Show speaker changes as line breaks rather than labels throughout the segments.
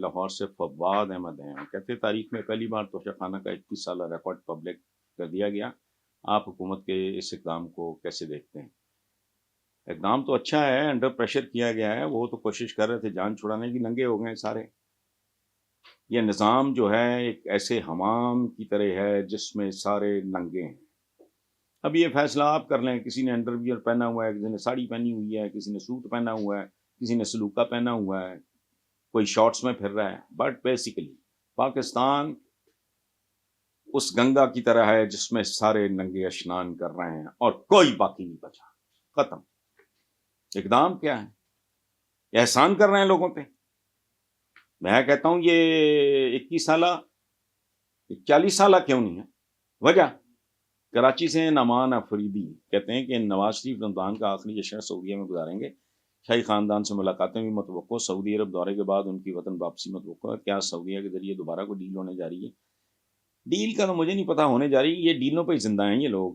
لاہور سے فواد احمد ہیں، کہتے ہیں تاریخ میں پہلی بار توشہ خانہ کا 21 سالہ ریکارڈ پبلک کر دیا گیا، آپ حکومت کے اس اقدام کو کیسے دیکھتے ہیں؟ اقدام تو اچھا ہے، انڈر پریشر کیا گیا ہے، وہ تو کوشش کر رہے تھے جان چھڑانے کی، ننگے ہو گئے سارے۔ یہ نظام جو ہے ایک ایسے حمام کی طرح ہے جس میں سارے ننگے ہیں۔ اب یہ فیصلہ آپ کر لیں، کسی نے انڈر ویئر پہنا ہوا ہے، کسی نے ساڑی پہنی ہوئی ہے، کسی نے سوٹ پہنا ہوا ہے، کسی نے سلوکا پہنا ہوا ہے، کوئی شارٹس میں پھر رہا ہے، بٹ بیسیکلی پاکستان اس گنگا کی طرح ہے جس میں سارے ننگے اشنان کر رہے ہیں اور کوئی باقی نہیں بچا، ختم۔ اقدام کیا ہے؟ یہ احسان کر رہے ہیں لوگوں پہ۔ میں کہتا ہوں یہ 21 سالہ 40 سالہ کیوں نہیں ہے؟ وجہ کراچی سے نعمان افریدی کہتے ہیں کہ نواز شریف رمضان کا آخری عشرہ سعودیہ میں گزاریں گے، شاہی خاندان سے ملاقاتیں بھی متوقع، سعودی عرب دورے کے بعد ان کی وطن واپسی متوقع ہے۔ کیا سعودیہ کے ذریعے دوبارہ کوئی ڈیل ہونے جا رہی ہے؟ ڈیل کا تو مجھے نہیں پتا ہونے جا رہی، یہ ڈیلوں پہ ہی زندہ ہیں یہ لوگ۔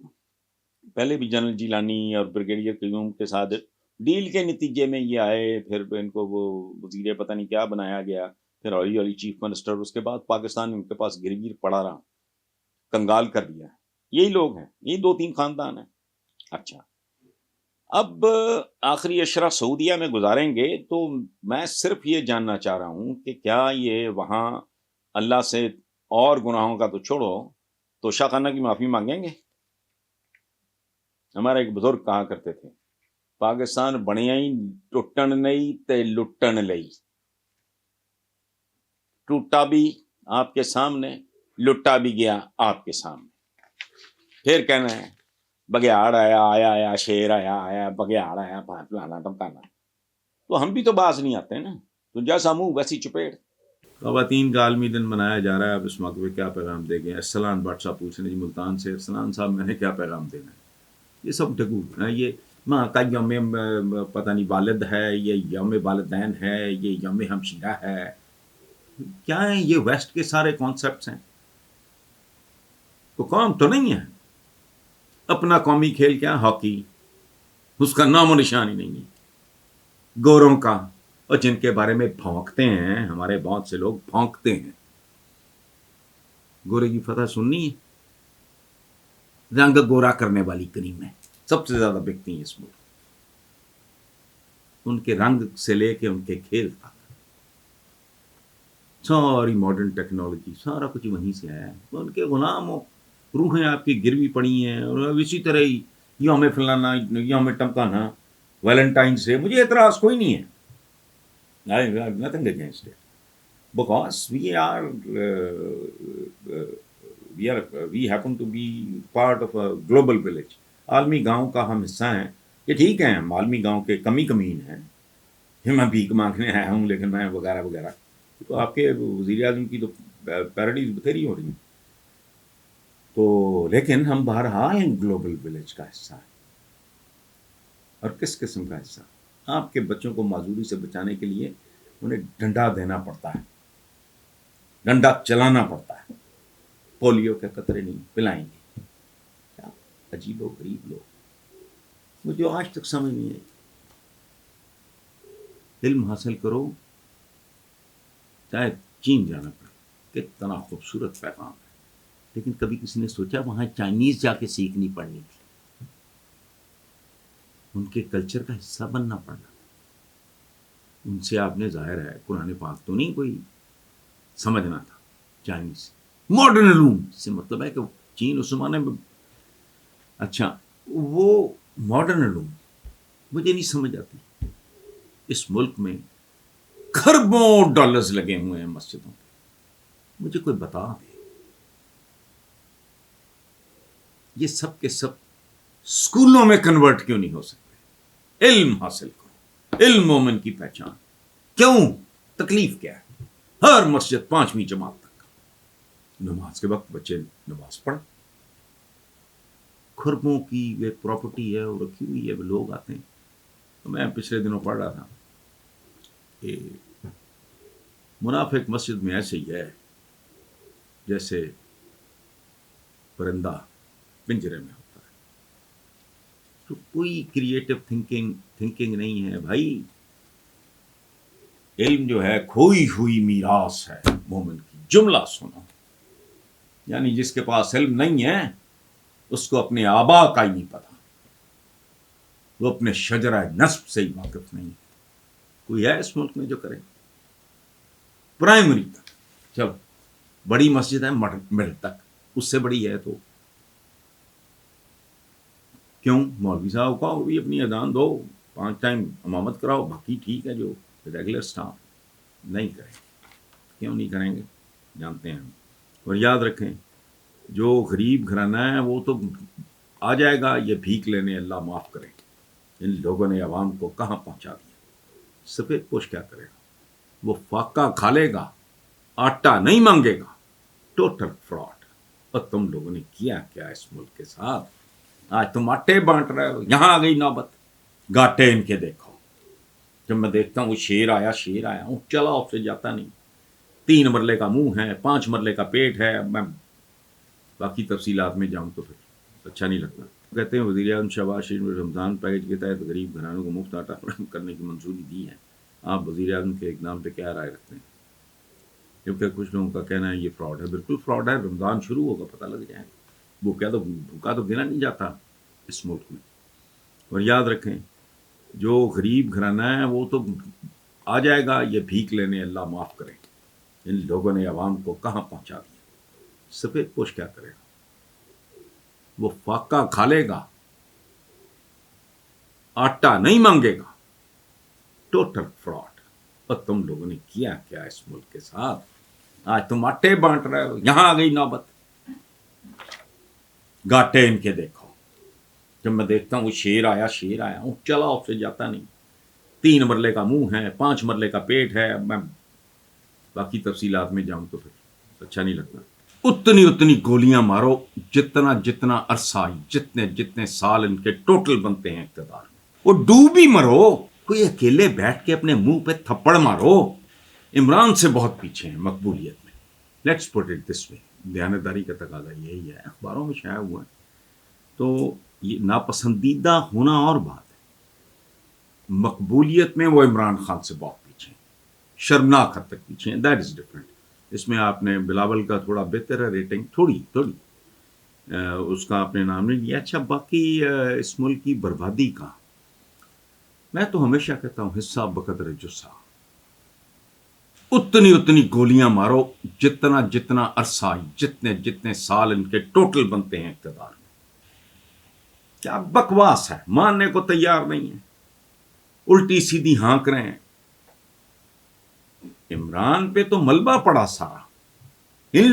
پہلے بھی جنرل جیلانی اور بریگیڈیئر قیوم کے ساتھ ڈیل کے نتیجے میں یہ آئے، پھر ان کو وہ وزیر پتہ نہیں کیا بنایا گیا، پھر ہولی ہولی چیف منسٹر، اس کے بعد پاکستان ان کے پاس گرویر پڑا رہا، کنگال کر دیا۔ یہی لوگ ہیں، یہی 2-3 خاندان ہیں۔ اچھا، اب آخری عشرہ سعودیہ میں گزاریں گے تو میں صرف یہ جاننا چاہ رہا ہوں کہ کیا یہ وہاں اللہ سے اور گناہوں کا تو چھوڑو توشہ خانہ کی معافی مانگیں گے؟ ہمارا ایک بزرگ کہا کرتے تھے، پاکستان بنیا ہی ٹوٹن نہیں تے لٹن لئی، ٹوٹا بھی آپ کے سامنے، لٹا بھی گیا آپ کے سامنے، پھر کہنا ہے بگیاڑ آیا شیر آیا بگیاڑ آیا پلانا ٹمکانا، تو ہم بھی تو باز نہیں آتے نا، تو جیسا منہ ویسی چپیڑ۔ خواتین کا عالمی دن منایا جا رہا ہے، اب اس موقع پہ کیا پیغام دے گئے؟ ارسلان بٹ صاحب پوچھ رہے ہیں جی ملتان سے، ارسلان صاحب میں نے کیا پیغام دینا ہے؟ یہ سب ڈگو ہے، یہ ماں کا یوم پتہ نہیں والد ہے، یہ یوم والدین ہے، یہ یوم ہمشیرہ ہے، کیا ہے یہ؟ ویسٹ کے سارے کانسیپٹس ہیں، تو قوم تو نہیں ہے۔ اپنا قومی کھیل کیا؟ ہاکی، اس کا نام و نشان ہی نہیں ہے۔ گوروں کا، اور جن کے بارے میں بھونکتے ہیں ہمارے بہت سے لوگ، بھونکتے ہیں، گورے کی فتح سننی ہے؟ رنگ گورا کرنے والی کریم ہے، سب سے زیادہ بکتی ہیں اس ملک، ان کے رنگ سے لے کے ان کے کھیل تک، ساری ماڈرن ٹیکنالوجی سارا کچھ وہیں سے آیا ہے، ان کے غلام ہو، روحیں آپ کی گروی پڑی ہیں، اور اسی طرح ہی یوم فلانا، یوم ٹمکانا، ویلنٹائنس ڈے، مجھے اعتراض کوئی نہیں ہے، I have nothing against it because we happen to be part of a global village، عالمی گاؤں کا ہم حصہ ہیں۔ یہ ٹھیک ہے، ہم عالمی گاؤں کے کمی کمین ہیں، میں بھیک مانگنے آیا ہوں لیکن میں وغیرہ وغیرہ، تو آپ کے وزیر اعظم کی تو پیروڈیز بتھیری ہو رہی ہیں، تو لیکن ہم بہرحال گلوبل ولیج کا حصہ ہیں۔ اور کس قسم کا حصہ؟ آپ کے بچوں کو معذوری سے بچانے کے لیے انہیں ڈنڈا دینا پڑتا ہے، ڈنڈا چلانا پڑتا ہے، پولیو کے قطرے نہیں پلائیں گے۔ کیا عجیب و غریب لوگ، مجھے آج تک سمجھ نہیں آئی۔ علم حاصل کرو چاہے چین جانا پڑے، کتنا خوبصورت پیغام ہے، لیکن کبھی کسی نے سوچا وہاں چائنیز جا کے سیکھنی پڑنی تھی، ان کے کلچر کا حصہ بننا پڑنا، ان سے آپ نے ظاہر ہے قرآن پاک تو نہیں کوئی سمجھنا تھا، چائنیز ماڈرن علوم سے مطلب ہے کہ چین اس زمانے میں، اچھا وہ ماڈرن علوم مجھے نہیں سمجھ آتی۔ اس ملک میں کھربوں ڈالرز لگے ہوئے ہیں مسجدوں پہ، مجھے کوئی بتا دے یہ سب کے سب اسکولوں میں کنورٹ کیوں نہیں ہو سکتے؟ علم حاصل کرو، علم مومن کی پہچان، کیوں؟ تکلیف کیا ہے؟ ہر مسجد 5ویں جماعت تک نماز کے وقت بچے نماز پڑھ، کھربوں کی ایک پراپرٹی ہے وہ رکھی ہوئی ہے، وہ لوگ آتے ہیں۔ تو میں پچھلے دنوں پڑھ رہا تھا کہ منافق مسجد میں ایسے ہی ہے جیسے پرندہ پنجرے میں ہوتا ہے، تو کوئی کریٹو تھنکنگ نہیں ہے بھائی۔ علم جو ہے کھوئی ہوئی میراث ہے مومن کی، جملہ سنو، یعنی جس کے پاس علم نہیں ہے اس کو اپنے آبا کا ہی نہیں پتا، وہ اپنے شجرہ نسب سے ہی واقف نہیں ہے۔ کوئی ہے اس ملک میں جو کرے؟ پرائمری تک، چلو بڑی مسجد ہے مڈل تک، اس سے بڑی ہے تو کیوں؟ مولوی صاحب کا وہ بھی اپنی اذان دو، 5 ٹائم امامت کراؤ، باقی ٹھیک ہے جو ریگولر سٹاف نہیں کریں۔ کیوں نہیں کریں گے؟ جانتے ہیں ہم۔ اور یاد رکھیں جو غریب گھرانہ ہے وہ تو آ جائے گا، یہ بھیک لینے اللہ معاف کرے۔ ان لوگوں نے عوام کو کہاں پہنچا دیا۔ سفید پوش کیا کرے گا؟ وہ فاقہ کھا لے گا، آٹا نہیں مانگے گا۔ Total fraud. اور تم لوگوں نے کیا کیا اس ملک کے ساتھ؟ آج تم آٹے بانٹ رہے ہو، یہاں آ گئی نوبت گاٹے ان کے دیکھو۔ جب میں دیکھتا ہوں شیر آیا ہوں، چلا اس سے جاتا نہیں۔ 3 مرلے کا منہ ہے، 5 مرلے کا پیٹ ہے، میں باقی تفصیلات میں جاؤں تو پھر اچھا نہیں لگتا۔ کہتے ہیں وزیر اعظم شہباز شریف نے رمضان پیکج کے تحت غریب گھرانوں کو مفت آٹا فراہم کرنے کی منظوری دی ہے۔ آپ وزیر اعظم کے اقدام پہ کیا رائے رکھتے ہیں؟ جبکہ کچھ لوگوں کا کہنا ہے یہ فراڈ ہے۔ بالکل فراڈ ہے، رمضان شروع ہوگا پتہ لگ جائے گا۔ وہ کیا تو بھوکا تو گنا نہیں جاتا اس ملک میں۔ اور یاد رکھیں جو غریب گھرانہ ہے وہ تو آ جائے گا، یہ بھیک لینے اللہ معاف کرے۔ ان لوگوں نے عوام کو کہاں پہنچا دیا۔ سفید پوش کیا کرے گا؟ وہ فاقہ کھا لے گا، آٹا نہیں مانگے گا۔ Total fraud. اور تم لوگوں نے کیا کیا اس ملک کے ساتھ؟ آج تم آٹے بانٹ رہے ہو، یہاں آ گئی نوبت گاٹے ان کے دیکھو۔ جب میں دیکھتا ہوں شیر آیا ہوں، چلا اس سے جاتا نہیں۔ 3 مرلے کا منہ ہے، 5 مرلے کا پیٹ ہے، میں باقی تفصیلات میں جاؤں تو پھر اچھا نہیں لگتا۔ اتنی گولیاں مارو جتنا عرصہ، جتنے سال ان کے ٹوٹل بنتے ہیں اقتدار میں۔ وہ ڈوب ہی مرو، کوئی اکیلے بیٹھ کے اپنے منہ پہ تھپڑ مارو۔ عمران سے بہت پیچھے ہیں مقبولیت میں۔ لیٹس پٹ اٹ دس وے۔ دیانتداری کا تقاضا یہی ہے، اخباروں میں شائع ہوا ہے۔ تو یہ ناپسندیدہ ہونا اور بات ہے، مقبولیت میں وہ عمران خان سے بہت پیچھے ہیں، شرمناک حد تک پیچھے ہیں۔ That is different. اس میں آپ نے بلاول کا تھوڑا بہتر ہے ریٹنگ، تھوڑی اس کا آپ نے نام نہیں لیا۔ اچھا باقی اس ملک کی بربادی کا میں تو ہمیشہ کہتا ہوں حصہ بقدر جسہ۔ اتنی گولیاں مارو جتنا عرصہ، جتنے سال ان کے ٹوٹل بنتے ہیں اقتدار میں۔ کیا بکواس ہے، ماننے کو تیار نہیں ہے، الٹی سیدھی ہانک رہے ہیں۔ عمران پہ تو ملبہ پڑا سارا، ان